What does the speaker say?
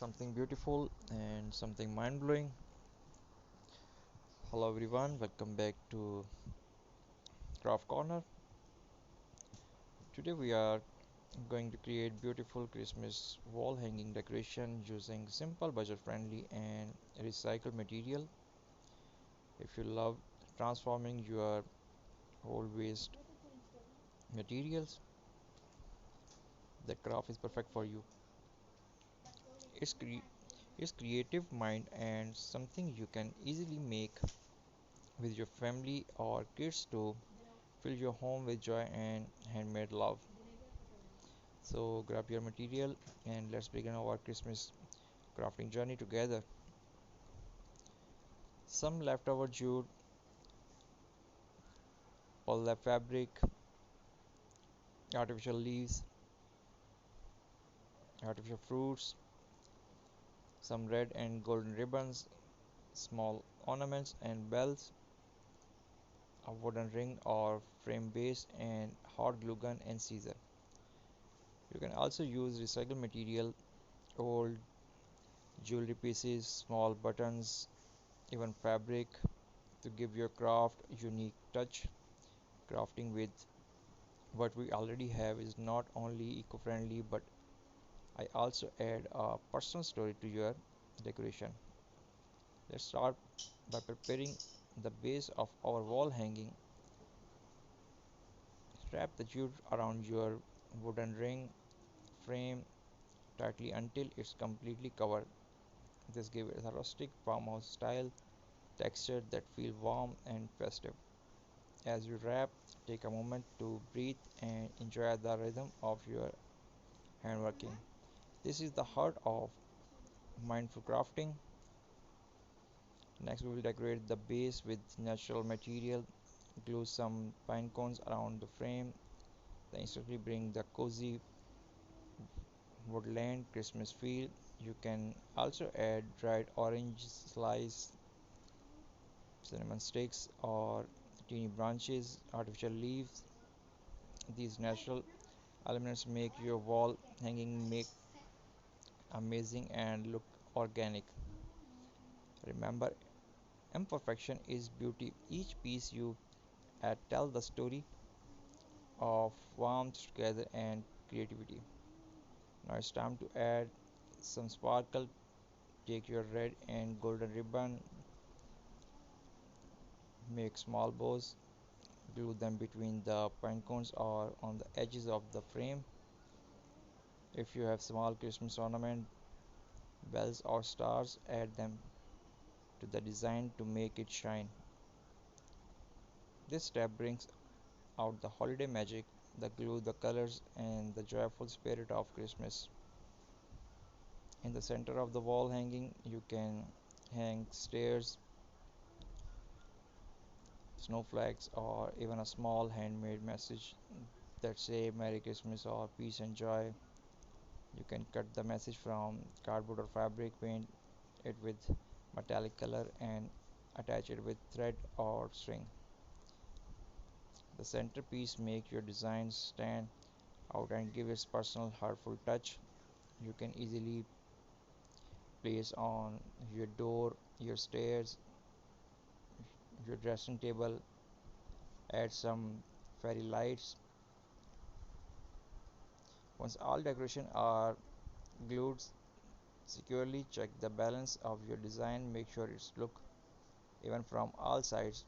something beautiful and something mind blowing. Hello, everyone, welcome back to Craft Corner. Today, we are going to create beautiful Christmas wall hanging decoration using simple, budget friendly, and recycled material. If you love transforming your old waste materials, the craft is perfect for you. It's, cre- it's creative mind and something you can easily make with your family or kids to fill your home with joy and handmade love. So grab your material and let's begin our Christmas crafting journey together. Some leftover jute, burlap fabric, artificial leaves, artificial fruits, some red and golden ribbons, small ornaments and bells, a wooden ring or frame base, and hot glue gun and scissor. You can also use recycled material, old jewelry pieces, small buttons, even fabric to give your craft a unique touch. Crafting with what we already have is not only eco-friendly, but I also add a personal story to your decoration. Let's start by preparing the base of our wall hanging. Wrap the jute around your wooden ring frame tightly until it's completely covered. This gives it a rustic farmhouse style texture that feels warm and festive. As you wrap, take a moment to breathe and enjoy the rhythm of your handworking. This is the heart of mindful crafting. Next, we will decorate the base with natural material. Glue some pine cones around the frame. Then instantly bring the cozy woodland Christmas feel. You can also add dried orange slice, cinnamon sticks, or teeny branches, artificial leaves. These natural elements make your wall hanging make amazing and look organic. Remember, imperfection is beauty. Each piece you add tells the story of warmth together and creativity. Now it's time to add some sparkle. Take your red and golden ribbon, make small bows, glue them between the pine cones or on the edges of the frame. If you have small Christmas ornament, bells or stars, add them to the design to make it shine. This step brings out the holiday magic, the glue, the colors, and the joyful spirit of Christmas. In the center of the wall hanging, you can hang stairs, snowflakes, or even a small handmade message that say Merry Christmas or Peace and Joy. You can cut the message from cardboard or fabric, paint it with metallic color, and attach it with thread or string. The centerpiece make your design stand out and give its personal heartful touch. You can easily place on your door, your stairs, your dressing table, add some fairy lights. Once all decorations are glued securely, check the balance of your design, make sure it's look even from all sides.